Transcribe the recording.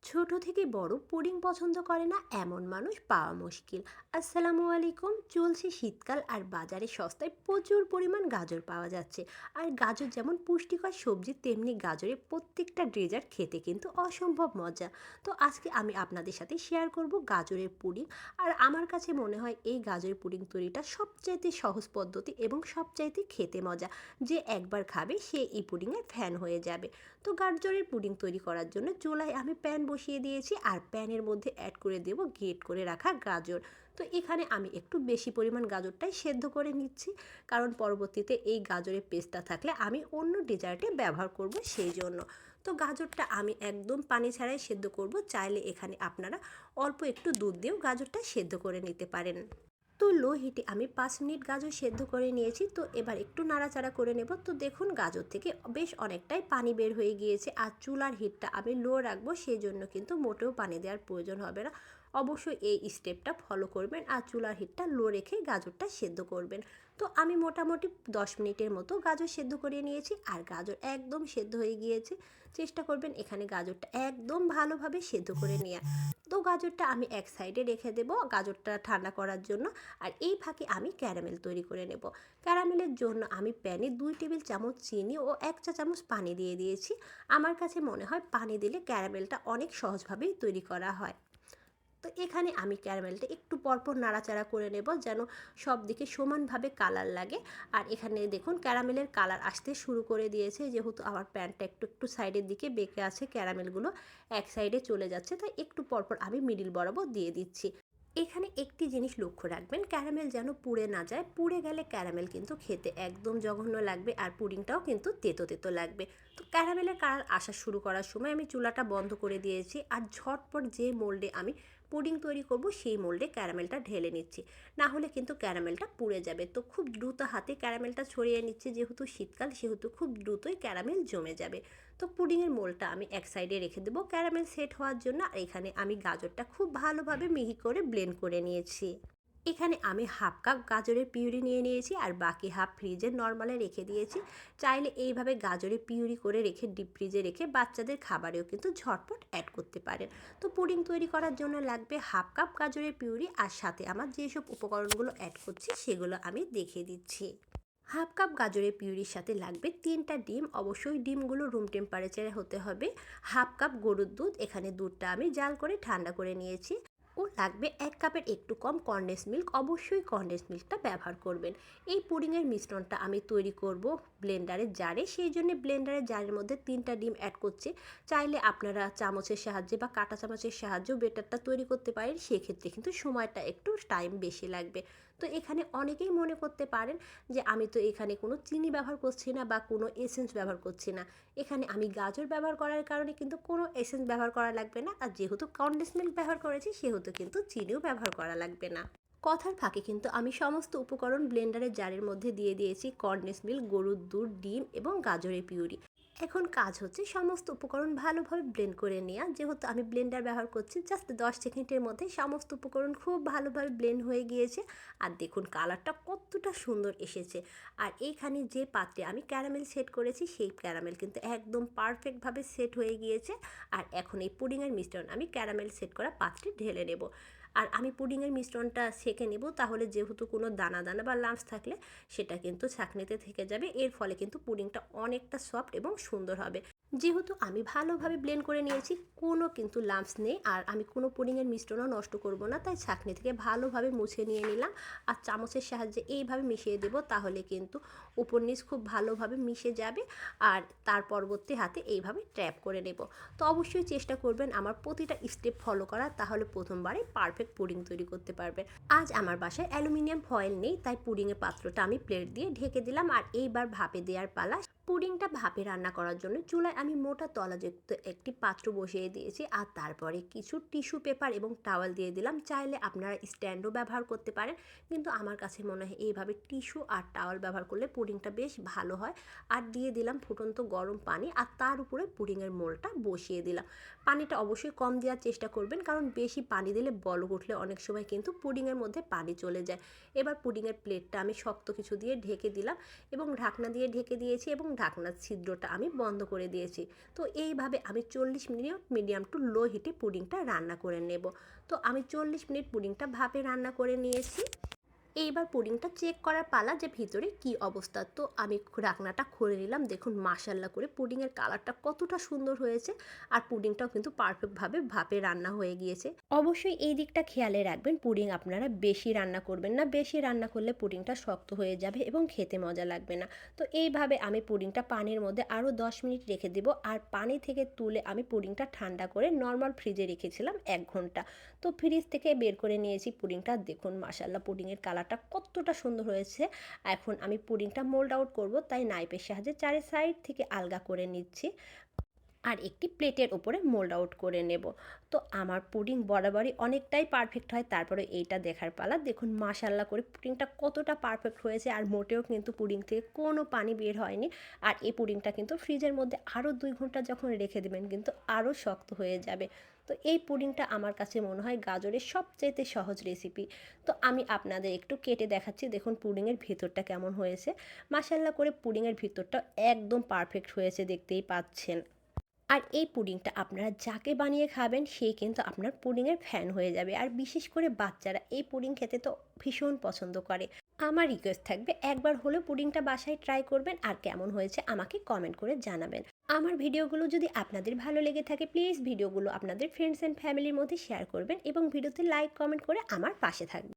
ছোট থেকে বড় পুডিং পছন্দ করে না এমন মানুষ পাওয়া মুশকিল। আসসালামু আলাইকুম। চলছে শীতকাল আর বাজারে সস্তায় প্রচুর পরিমাণ গাজর পাওয়া যাচ্ছে। আর গাজর যেমন পুষ্টিকর সবজি, তেমনি গাজরের প্রত্যেকটা ডেজার্ট খেতে কিন্তু অসম্ভব মজা। তো আজকে আমি আপনাদের সাথে শেয়ার করব গাজরের পুডিং। আর আমার কাছে মনে হয় এই গাজরের পুডিং তৈরিটা সবচাইতে সহজ পদ্ধতি এবং সবচাইতে খেতে মজা। যে একবার খাবে সে এই পুডিংয়ের ফ্যান হয়ে যাবে। তো গাজরের পুডিং তৈরি করার জন্য চুলায় আমি প্যান বসিয়ে দিয়েছি, আর প্যানের মধ্যে অ্যাড করে দেব গ্রেট করে রাখা গাজর। তো এখানে আমি একটু বেশি পরিমাণ গাজরটাই সেদ্ধ করে নিচ্ছি, কারণ পরবর্তীতে এই গাজরের পেস্টটা থাকলে আমি অন্য ডেজার্টে ব্যবহার করব সেই জন্য। তো গাজরটা আমি একদম পানি ছাড়াই সেদ্ধ করব। চাইলে এখানে আপনারা অল্প একটু দুধ দিয়েও গাজরটা সেদ্ধ করে নিতে পারেন। তো লো হিটে আমি 5 মিনিট গাজর সেদ্ধ করে নিয়েছি। তো এবার একটু নাড়াচাড়া করে নেব। তো দেখুন গাজর থেকে বেশ অনেকটাই পানি বের হয়ে গিয়েছে, আর চুলার হিটটা আমি লো রাখবো, সেই জন্য কিন্তু মোটেও পানি দেওয়ার প্রয়োজন হবে না। অবশ্যই এই স্টেপটা ফলো করবেন, আর চুলার হিটটা লো রেখে গাজরটা সেদ্ধ করবেন। তো আমি মোটামুটি 10 মিনিটের মতো গাজর সেদ্ধ করে নিয়েছি, আর গাজর একদম সেদ্ধ হয়ে গিয়েছে। চেষ্টা করবেন এখানে গাজরটা একদম ভালোভাবে সেদ্ধ করে নেওয়া। তো গাজরটা আমি এক সাইডে রেখে দেবো গাজরটা ঠান্ডা করার জন্য। আর এই ফাঁকে আমি ক্যারামেল তৈরি করে নেব। ক্যারামেলের জন্য আমি প্যানে 2 টেবিল চামচ চিনি ও 1 চা চামচ পানি দিয়ে দিয়েছি। আমার কাছে মনে হয় পানি দিলে ক্যারামেলটা অনেক সহজভাবেই তৈরি করা হয়। তো এখানে আমি ক্যারামেলটা একটু পরপর নাড়াচাড়া করে নেব, যেন সব দিকে সমানভাবে কালার লাগে। আর এখানে দেখুন ক্যারামেলের কালার আসতে শুরু করে দিয়েছে, যেহেতু আমার প্যানটা একটু একটু সাইডের দিকে বেঁকে আছে, ক্যারামেলগুলো এক সাইডে চলে যাচ্ছে, তাই একটু পরপর আমি মিডিল বরাবর দিয়ে দিচ্ছি। এখানে একটি জিনিস লক্ষ্য রাখবেন, ক্যারামেল যেন পুড়ে না যায়। পুড়ে গেলে ক্যারামেল কিন্তু খেতে একদম জঘন্য লাগবে, আর পুডিংটাও কিন্তু তেতো তেতো লাগবে। তো ক্যারামেলের কালার আসা শুরু করার সময় আমি চুলাটা বন্ধ করে দিয়েছি, আর ঝটপট যে মোল্ডে আমি পুডিং তৈরি করব সেই মোল্ডে ক্যারামেলটা ঢেলে নিচ্ছি। না হলে কিন্তু ক্যারামেলটা পুড়ে যাবে। তো খুব দ্রুত হাতে ক্যারামেলটা ছড়িয়ে নিচ্ছি, যেহেতু শীতকাল সেহেতু খুব দ্রুতই ক্যারামেল জমে যাবে। তো পুডিংয়ের মোলটা আমি এক সাইডে রেখে দেবো ক্যারামেল সেট হওয়ার জন্য। আর এখানে আমি গাজরটা খুব ভালোভাবে মিহি করে ব্লেন্ড করে নিয়েছি। এখানে আমি হাফ কাপ গাজরের পিউরি নিয়ে নিয়েছি, আর বাকি হাফ ফ্রিজে নর্মালে রেখে দিয়েছি। চাইলে এইভাবে গাজরের পিউরি করে রেখে ডিপ ফ্রিজে রেখে বাচ্চাদের খাবারেও কিন্তু ঝটপট অ্যাড করতে পারেন। তো পুডিং তৈরি করার জন্য লাগবে হাফ কাপ গাজরের পিউরি, আর সাথে আমার যেসব উপকরণগুলো অ্যাড করছি সেগুলো আমি দেখিয়ে দিচ্ছি। হাফ কাপ গাজরের পিউরির সাথে লাগবে 3টা ডিম, অবশ্যই ডিমগুলো রুম টেম্পারেচারে হতে হবে। হাফ কাপ গরুর দুধ, এখানে দুধটা আমি জাল করে ঠান্ডা করে নিয়েছি। ও লাগবে 1 কাপের একটু কম কনডেন্স মিল্ক, অবশ্যই কনডেন্স মিল্কটা ব্যবহার করবেন। এই পুডিংয়ের মিশ্রণটা আমি তৈরি করব ব্লেন্ডারের জারে, সেই জন্য ব্লেন্ডারের জারের মধ্যে 3টা ডিম অ্যাড করছি। চাইলে আপনারা চামচের সাহায্যে বা কাঁটা চামচের সাহায্যেও বেটারটা তৈরি করতে পারেন, সেক্ষেত্রে কিন্তু সময়টা একটু টাইম বেশি লাগবে। তো এখানে অনেকেই মনে করতে পারেন যে আমি তো এখানে কোনো চিনি ব্যবহার করছি না বা কোনো এসেন্স ব্যবহার করছি না। এখানে আমি গাজর ব্যবহার করার কারণে কিন্তু কোনো এসেন্স ব্যবহার করা লাগবে না, আর যেহেতু কনডেন্স মিল্ক ব্যবহার করেছি সেহেতু কিন্তু চিনিও ব্যবহার করা লাগবে না। কথার ফাঁকে কিন্তু আমি সমস্ত উপকরণ ব্লেন্ডারের জারের মধ্যে দিয়ে দিয়েছি, কনডেন্স মিল্ক, গরুর দুধ, ডিম এবং গাজরের পিউরি। এখন কাজ হচ্ছে সমস্ত উপকরণ ভালোভাবে ব্লেন্ড করে নেওয়া। যেহেতু আমি ব্লেন্ডার ব্যবহার করছি, জাস্ট 10 সেকেন্ডের মধ্যে সমস্ত উপকরণ খুব ভালোভাবে ব্লেন্ড হয়ে গিয়েছে। আর দেখুন কালারটা কতটা সুন্দর এসেছে। আর এইখানে যে পাত্রে আমি ক্যারামেল সেট করেছি সেই ক্যারামেল কিন্তু একদম পারফেক্টভাবে সেট হয়ে গিয়েছে। আর এখন এই পুডিংয়ের মিশ্রণ আমি ক্যারামেল সেট করা পাত্রে ঢেলে নেব। আর আমি পুডিংয়ের মিশ্রণটা সেঁকে নেব, তাহলে যেহেতু কোনো দানা দানা বা লাম্পস থাকলে সেটা কিন্তু ছাঁকনিতে থেকে যাবে। এর ফলে কিন্তু পুডিংটা অনেকটা সফট এবং সুন্দর হবে। যেহেতু আমি ভালোভাবে ব্লেন্ড করে নিয়েছি, কোনো কিন্তু লাম্পস নেই, আর আমি কোনো পুডিংয়ের মিশ্রণও নষ্ট করব না, তাই ছাঁকনি থেকে ভালোভাবে মুছে নিয়ে নিলাম। আর চামচের সাহায্যে এইভাবে মিশিয়ে দেব, তাহলে কিন্তু উপর নিচ খুব ভালোভাবে মিশে যাবে। আর তার পরবর্তী হাতে এইভাবে ট্র্যাপ করে নেব। তো অবশ্যই চেষ্টা করবেন আমার প্রতিটা স্টেপ ফলো করার, তাহলে প্রথমবারে পারফেক্ট পুডিং তৈরি করতে পারবেন। আজ আমার বাসায় অ্যালুমিনিয়াম ফয়েল নেই, তাই পুডিংয়ের পাত্রটা আমি প্লেট দিয়ে ঢেকে দিলাম। আর এইবার ভাপে দেওয়ার পালা। পুডিংটা ভাপে রান্না করার জন্য চুলায় আমি মোটা তলাযুক্ত একটি পাত্র বসিয়ে দিয়েছি, আর তারপরে কিছু টিস্যু পেপার এবং টাওয়াল দিয়ে দিলাম। চাইলে আপনারা স্ট্যান্ডও ব্যবহার করতে পারেন, কিন্তু আমার কাছে মনে হয় এইভাবে টিস্যু আর টাওয়াল ব্যবহার করলে পুডিংটা বেশ ভালো হয়। আর দিয়ে দিলাম ফুটন্ত গরম পানি, আর তার উপরে পুডিংয়ের মোলটা বসিয়ে দিলাম। পানিটা অবশ্যই কম দেওয়ার চেষ্টা করবেন, কারণ বেশি পানি দিলে বলক উঠলে অনেক সময় কিন্তু পুডিংয়ের মধ্যে পানি চলে যায়। এবার পুডিংয়ের প্লেটটা আমি শক্ত কিছু দিয়ে ঢেকে দিলাম এবং ঢাকনা দিয়ে ঢেকে দিয়েছি, এবং ঢাকনার ছিদ্রটা আমি বন্ধ করে দিয়েছি। তো এইভাবে আমি 40 মিনিট মিডিয়াম টু লো হিটে পুডিংটা রান্না করে নেব। তো আমি 40 মিনিট পুডিংটা ভাপে রান্না করে নিয়েছি। এইবার পুডিংটা চেক করার পালা যে ভিতরে কি অবস্থা। তো আমি ঢাকনাটা খুলে নিলাম। দেখুন মাশাআল্লাহ করে পুডিংয়ের কালারটা কতটা সুন্দর হয়েছে, আর পুডিংটাও কিন্তু পারফেক্টভাবে ভাপে রান্না হয়ে গিয়েছে। অবশ্যই এই দিকটা খেয়ালে রাখবেন, পুডিং আপনারা বেশি রান্না করবেন না। বেশি রান্না করলে পুডিংটা শক্ত হয়ে যাবে এবং খেতে মজা লাগবে না। তো এইভাবে আমি পুডিংটা পানির মধ্যে আরও 10 মিনিট রেখে দেবো, আর পানি থেকে তুলে আমি পুডিংটা ঠান্ডা করে নর্মাল ফ্রিজে রেখেছিলাম 1 ঘন্টা। তো ফ্রিজ থেকে বের করে নিয়েছি পুডিংটা। দেখুন মাশাআল্লাহ পুডিংয়ের কালারটা কতটা সুন্দর হয়েছে। এখন আমি পুডিংটা মোল্ড আউট করব, তাই নাইফের সাহায্যে চারি সাইড থেকে আলগা করে নিচ্ছি আর একটি প্লেটের ওপরে মোল্ড আউট করে নেব। তো আমার পুডিং বরাবরই অনেকটাই পারফেক্ট হয়, তারপরে এইটা দেখার পালা। দেখুন মাশাআল্লাহ করে পুডিংটা কতটা পারফেক্ট হয়েছে, আর মোটেও কিন্তু পুডিং থেকে কোনো পানি বের হয়নি। আর এই পুডিংটা কিন্তু ফ্রিজের মধ্যে আরও 2 ঘন্টা যখন রেখে দেবেন কিন্তু আরও শক্ত হয়ে যাবে। তো এই পুডিংটা আমার কাছে মনে হয় গাজরের সবচাইতে সহজ রেসিপি। তো আমি আপনাদের একটু কেটে দেখাচ্ছি। দেখুন পুডিংয়ের ভেতরটা কেমন হয়েছে। মাশাআল্লাহ করে পুডিংয়ের ভিতরটা একদম পারফেক্ট হয়েছে, দেখতেই পাচ্ছেন। আর এই পুডিংটা আপনারা যাকে বানিয়ে খাবেন সেই কিন্তু আপনার পুডিংয়ের ফ্যান হয়ে যাবে। আর বিশেষ করে বাচ্চারা এই পুডিং খেতে তো ভীষণ পছন্দ করে। আমার রিকোয়েস্ট থাকবে একবার হলেও পুডিংটা বাসায় ট্রাই করবেন, আর কেমন হয়েছে আমাকে কমেন্ট করে জানাবেন। আমার ভিডিওগুলো যদি আপনাদের ভালো লেগে থাকে প্লিজ ভিডিওগুলো আপনাদের ফ্রেন্ডস অ্যান্ড ফ্যামিলির মধ্যে শেয়ার করবেন, এবং ভিডিওতে লাইক কমেন্ট করে আমার পাশে থাকবেন।